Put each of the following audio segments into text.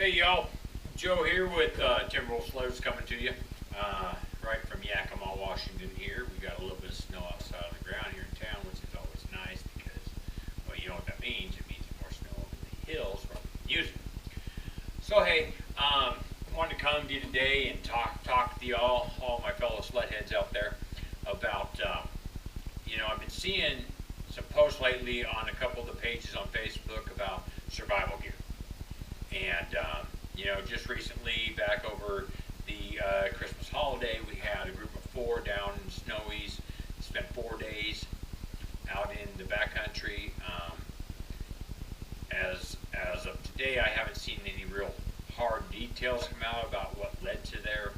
Hey y'all, Joe here with Timberwolf Sleds coming to you right from Yakima, Washington here. We got a little bit of snow outside of the ground here in town, which is always nice because, well, you know what that means. It means more snow up in the hills rather than using. So hey, wanted to come to you today and talk to y'all, all my fellow sled heads out there, about I've been seeing some posts lately on a couple of the pages on Facebook about survival gear. And, just recently, back over the Christmas holiday, we had a group of 4 down in Snowies, spent 4 days out in the backcountry. As of today, I haven't seen any real hard details come out about what led to their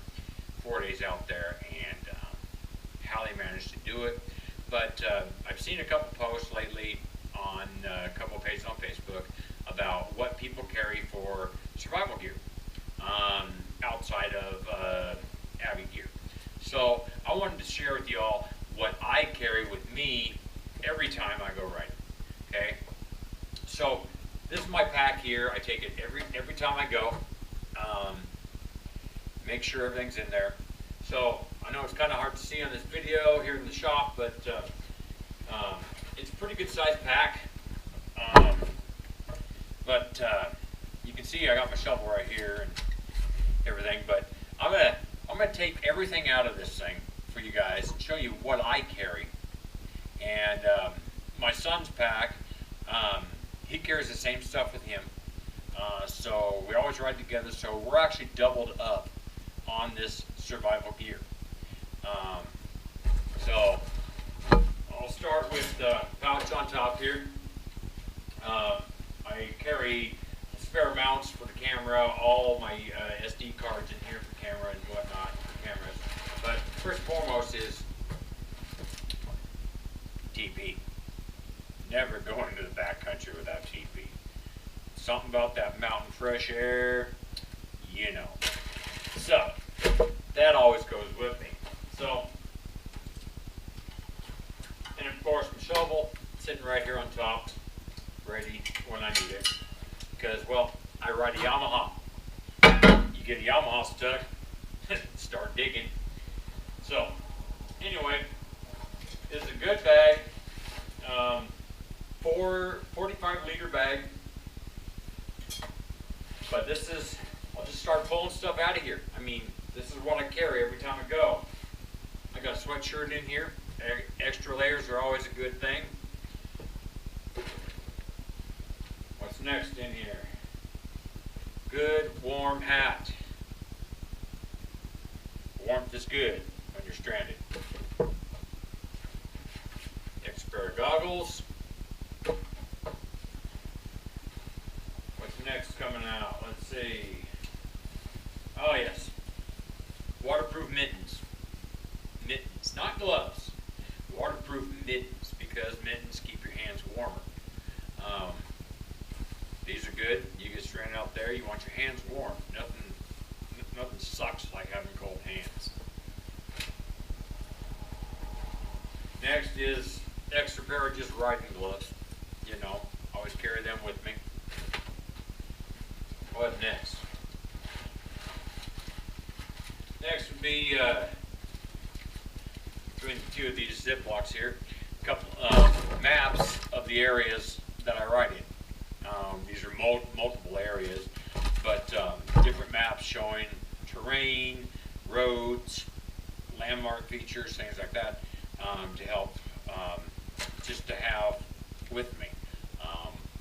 4 days out there and how they managed to do it. But I've seen a couple posts lately on a couple of pages on Facebook about what people carry for survival gear outside of Abbey gear. So I wanted to share with you all what I carry with me every time I go riding. Okay, so this is my pack here. I take it every time I go. Make sure everything's in there. So I know it's kind of hard to see on this video here in the shop, but it's a pretty good sized pack. But you can see I got my shovel right here and everything. But I'm gonna take everything out of this thing for you guys and show you what I carry. And my son's pack, he carries the same stuff with him. So we always ride together. So we're actually doubled up on this survival gear. So I'll start with the pouch on top here. I carry spare mounts for the camera, all my SD cards in here for camera and whatnot, for cameras. But first and foremost is TP. Never go into the backcountry without TP. Something about that mountain fresh air, you know. So that always goes with me. So, and of course my shovel sitting right here on top, ready when I need it. Because, well, I ride a Yamaha. You get a Yamaha stuck, start digging. So, anyway, this is a good bag. 45-liter bag. But this is, I'll just start pulling stuff out of here. I mean, this is what I carry every time I go. I got a sweatshirt in here. Extra layers are always a good thing. What's next in here? Good warm hat. Warmth is good when you're stranded. Extra pair of goggles. What's next coming out? Let's see. Oh yes. Waterproof mittens. Mittens, not gloves. Waterproof mittens, because mittens keep your hands warmer. These are good. You get stranded out there, you want your hands warm. Nothing sucks like having cold hands. Next is extra pair of just riding gloves. You know, always carry them with me. What next? Next would be between the two of these Ziplocs here, a couple maps of the areas that I ride in. These are multiple areas, but different maps showing terrain, roads, landmark features, things like that, to help just to have with me.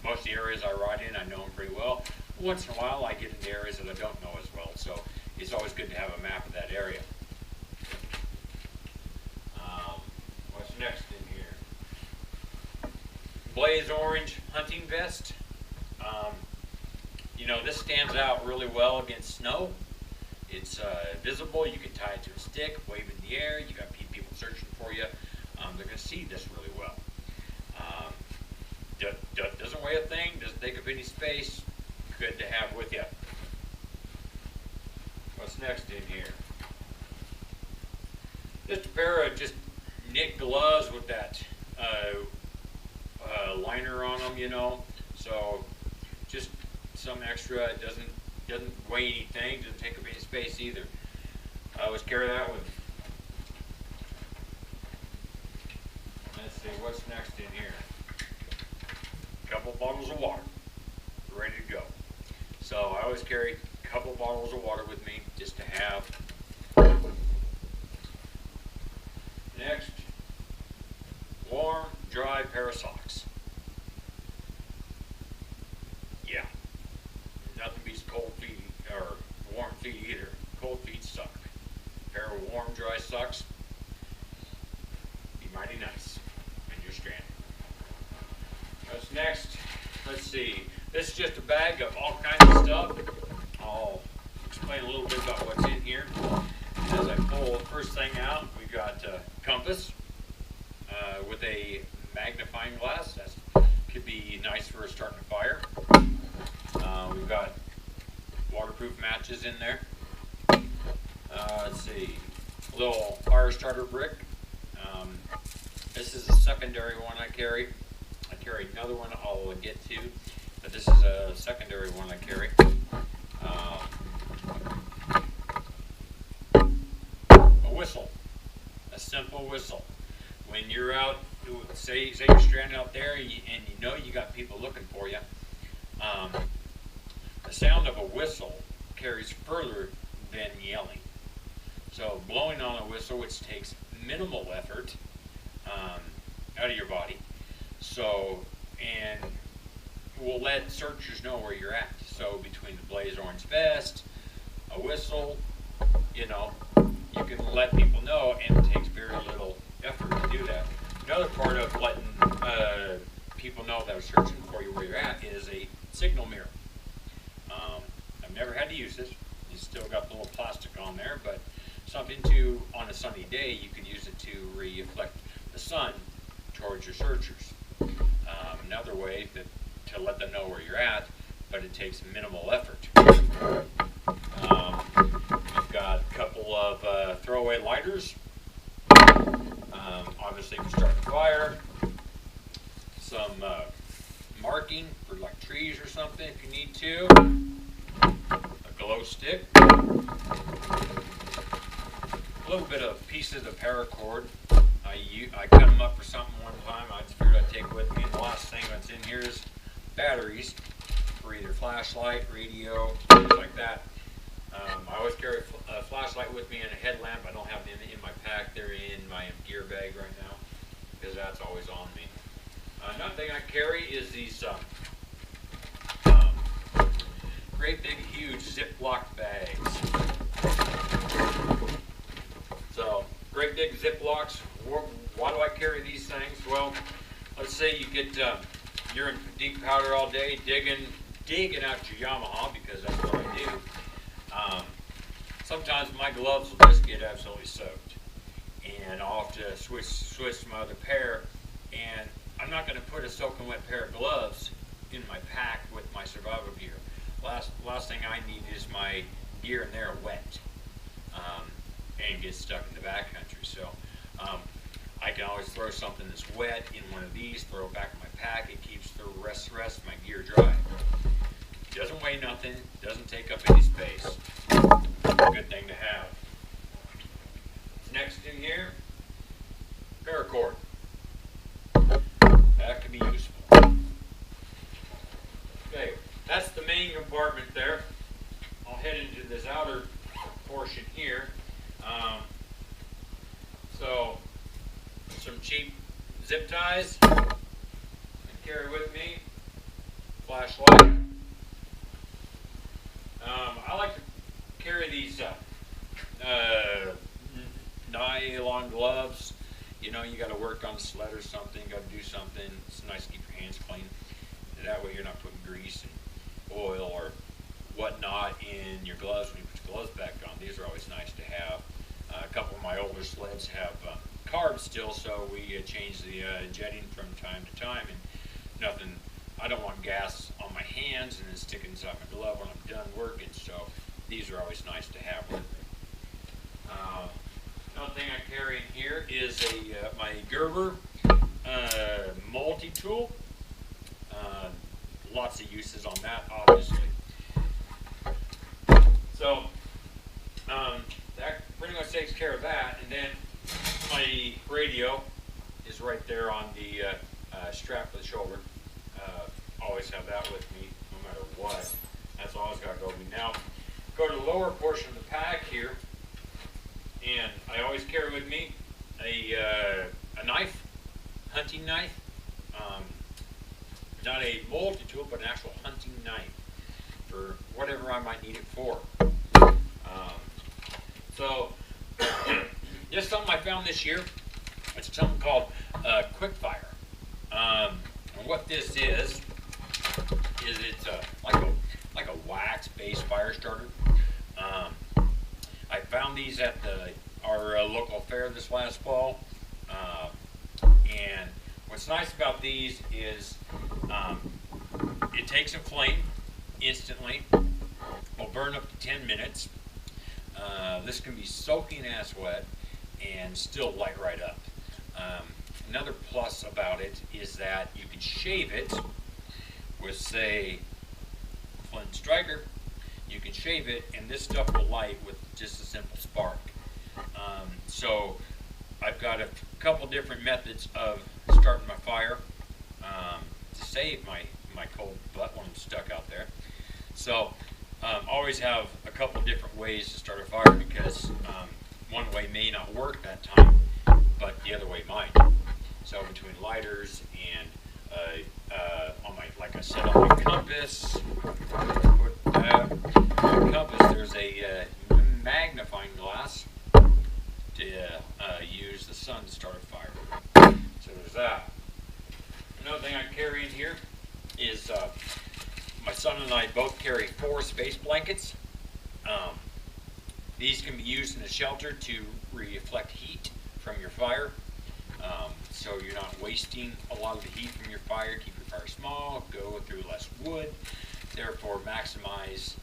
Most of the areas I ride in, I know them pretty well. Once in a while, I get into areas that I don't know as well, so it's always good to have a map of that area. What's next in here? Blaze orange hunting vest. This stands out really well against snow. It's visible. You can tie it to a stick, wave in the air. You got people searching for you. They're going to see this really well. Doesn't weigh a thing. Doesn't take up any space. Good to have with you. What's next in here? Just a pair of just knit gloves with that liner on them, So just some extra. It Doesn't weigh anything, doesn't take up any space either. I always carry that with. Let's see, what's next in here? A couple bottles of water, ready to go. So I always carry a couple bottles of water with me just to have. Next, warm, dry pair of socks. Yeah, nothing beats cold feet or warm feet either. Cold feet suck. A pair of warm, dry socks be mighty nice when you're stranded. What's next? Let's see. This is just a bag of all kinds of stuff. I'll explain a little bit about what's in here. As I pull the first thing out, we've got a compass with a magnifying glass. That could be nice for starting a fire. We've got waterproof matches in there. Let's see, a little Firestarter brick. This is a secondary one I carry. I carry another one I'll get to, but this is a secondary one I carry. A whistle, a simple whistle. When you're out, say you're stranded out there and you know you got people looking for you, the sound of a whistle carries further than yelling. So blowing on a whistle, which takes minimal effort out of your body, and will let searchers know where you're at. So between the blaze orange vest, a whistle, you can let people know, and it takes very little effort to do that. Another part of letting people know that are searching for you where you're at is a signal mirror. I've never had to use this. You still got the little plastic on there, but something to, on a sunny day, you could use it to reflect the sun towards your searchers. Another way to let them know where you're at, but it takes minimal effort. We've got a couple of throwaway lighters. Obviously for starting a fire. Some marking for like trees or something if you need to. A glow stick. A little bit of pieces of paracord. I cut them up for something one time. I just figured I'd take it with me. And the last thing that's in here is batteries for either flashlight, radio, things like that. I always carry a flashlight with me and a headlamp. I don't have them in my pack. They're in my gear bag right now because that's always on me. Another thing I carry is these great big huge Ziploc bags. So great big Ziplocs. Why do I carry these things? Well, let's say you get you're in deep powder all day digging out your Yamaha, because that's what I do. Sometimes my gloves will just get absolutely soaked, and I'll have to switch to my other pair, and I'm not going to put a soaking wet pair of gloves in my pack with my survival gear. Last thing I need is my gear in there wet and get stuck in the backcountry. So I can always throw something that's wet in one of these, throw it back in my pack. It keeps the rest of my gear dry. Doesn't weigh nothing, doesn't take up any space. Good thing to have. Next in here, paracord. That can be useful. Okay, that's the main compartment there. I'll head into this outer portion here. So, some cheap zip ties I carry with me. Flashlight. I like to carry these nylon gloves. You got to work on a sled or something, got to do something. It's nice to keep your hands clean. That way you're not putting grease and oil or whatnot in your gloves when you put your gloves back on. These are always nice to have. A couple of my older sleds have carbs still, so we change the jetting from time to time. And nothing, I don't want gas on my hands and then stick inside my glove when I'm done working, so these are always nice to have with me. Another thing I carry in here is my Gerber multi-tool. Lots of uses on that, obviously. always got to go with me. Now, go to the lower portion of the pack here, and I always carry with me a knife, hunting knife. Not a multi-tool, but an actual hunting knife for whatever I might need it for. So, just something I found this year. It's something called Quick Fire. And what this is it's like a wax-based fire starter. I found these at our local fair this last fall, and what's nice about these is it takes a flame instantly. Will burn up to 10 minutes. This can be soaking ass wet and still light right up. Another plus about it is that you can shave it with, say, flint striker. You can shave it, and this stuff will light with just a simple spark. So I've got a couple different methods of starting my fire to save my cold butt when I'm stuck out there. So always have a couple different ways to start a fire, because one way may not work that time, but the other way might. So between lighters and on my, like I said, on my compass, there's a magnifying glass to use the sun to start a fire. So there's that. Another thing I carry in here is my son and I both carry 4 space blankets. These can be used in a shelter to reflect heat from your fire. So you're not wasting a lot of the heat from your fire. Keep your fire small, go through less wood, therefore maximize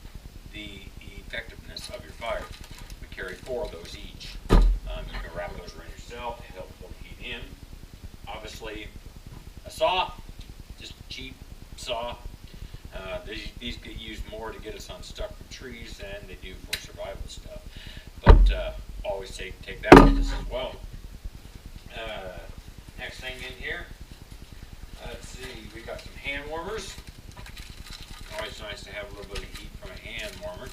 the effectiveness of your fire. We carry 4 of those each. You can wrap those around yourself to help pull the heat in. Obviously, a saw, just a cheap saw. These get used more to get us unstuck from trees than they do for survival stuff. But always take that with us as well. Next thing in here, let's see, we got some hand warmers. Always nice to have a little bit of heat from a hand warmer.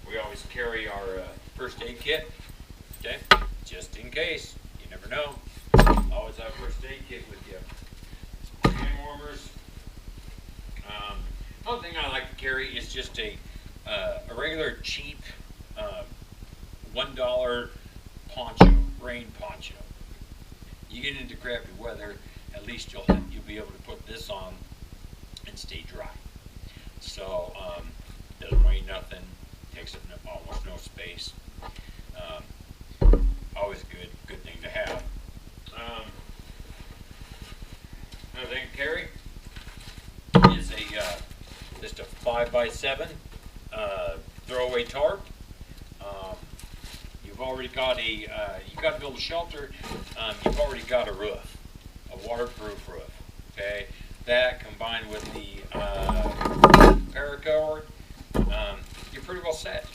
We always carry our first aid kit, okay, just in case. You never know. Always have first aid kit with you. Some hand warmers. Another thing I like to carry is just a regular cheap $1 poncho, rain poncho. You get into crappy weather, at least you'll be able to put this on and stay dry. So doesn't weigh nothing, takes up almost no space. Always a good thing to have. Another thing to carry is just a 5x7 throwaway tarp. You've already got you got to build a shelter. You've already got a roof, a waterproof roof. Okay, that combined with the paracord, you're pretty well set.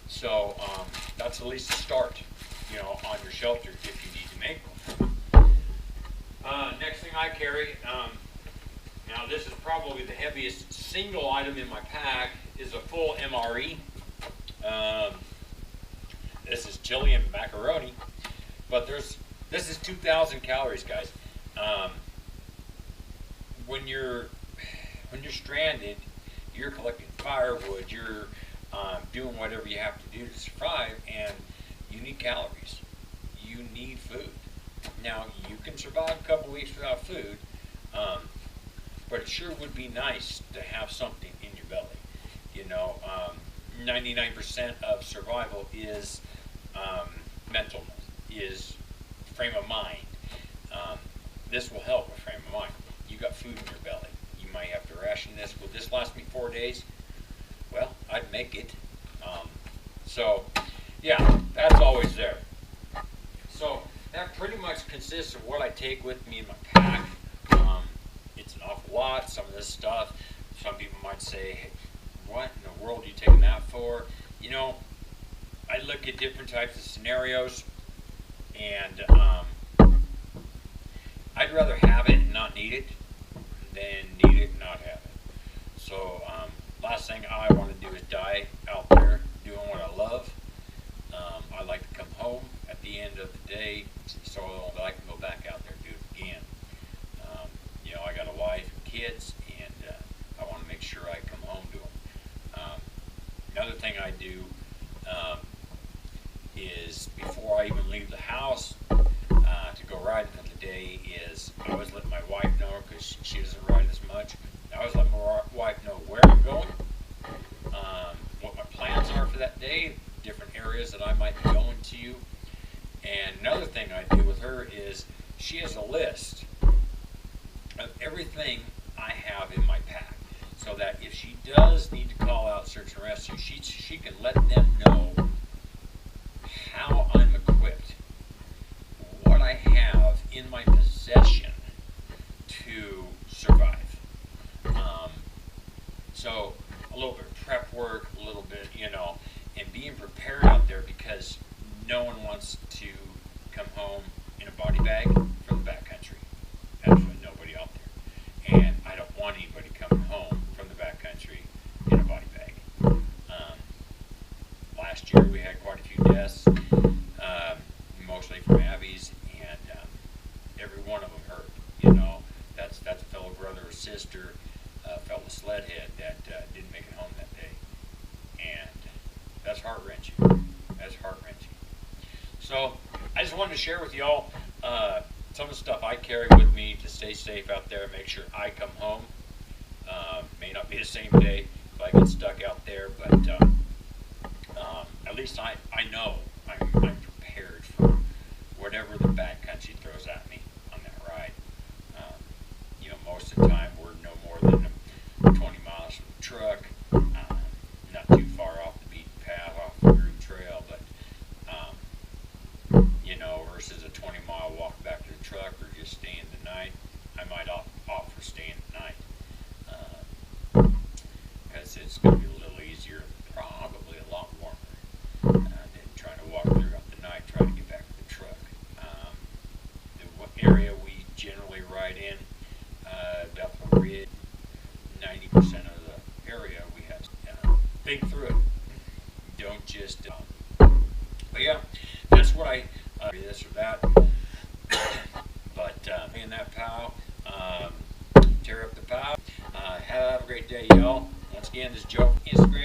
So that's at least a start, on your shelter if you need to make one. Next thing I carry, now this is probably the heaviest single item in my pack, is a full MRE. This is chili and macaroni, but this is 2,000 calories, guys. When you're stranded, you're collecting firewood, you're doing whatever you have to do to survive, and you need calories. You need food. Now, you can survive a couple weeks without food, but it sure would be nice to have something in your belly. 99% of survival is mental, is frame of mind. This will help with frame of mind. You got food in your belly. You might have to ration this. Will this last me 4 days? Well, I'd make it. So, yeah, that's always there. So that pretty much consists of what I take with me in my pack. It's an awful lot. Some of this stuff, some people might say, hey, what in the world are you taking that for? I look at different types of scenarios, and I'd rather have it and not need it than need it and not have it. So thing I do is before I even leave the house to go riding for the day is I always let my wife know, because she doesn't ride as much. I always let my wife know where I'm going, what my plans are for that day, different areas that I might be going to. And another thing I do with her is she has a list of everything I have in my pack, so that if she does need to call out search and rescue, she can let them know how I'm equipped, what I have in my possession to survive. So a little bit of prep work, a little bit, and being prepared out there, because no one wants to come home in a body bag from the backcountry. Absolutely nobody out there. And I don't want anybody coming home from the backcountry in a body bag. Last year we had quite a few deaths, mostly from Abby's, and every one of them hurt. That's a fellow brother or sister, fellow sledhead that didn't make it home that day. And that's heart-wrenching. That's heart-wrenching. So I just wanted to share with y'all some of the stuff I carry with me to stay safe out there, make sure I come home. May not be the same day if I get stuck out there, but at least I know I'm prepared for whatever the backcountry throws at me on that ride. Most of the time we're no more than 20 miles from the truck, not too far off the beaten path, off the groove trail, but versus a 20-mile walk back to the truck or just staying the night, I might opt for staying the night, because it's going to be a little easier, probably a lot warmer, than trying to walk throughout the night, try to get back to the truck. The area we generally ride in, Buffalo Ridge, 90% of the area we have to think through it. Don't just, but yeah, that's what I, this or that, but in that POW, tear up the POW. Have a great day, y'all. Once again, this is Joe from Instagram.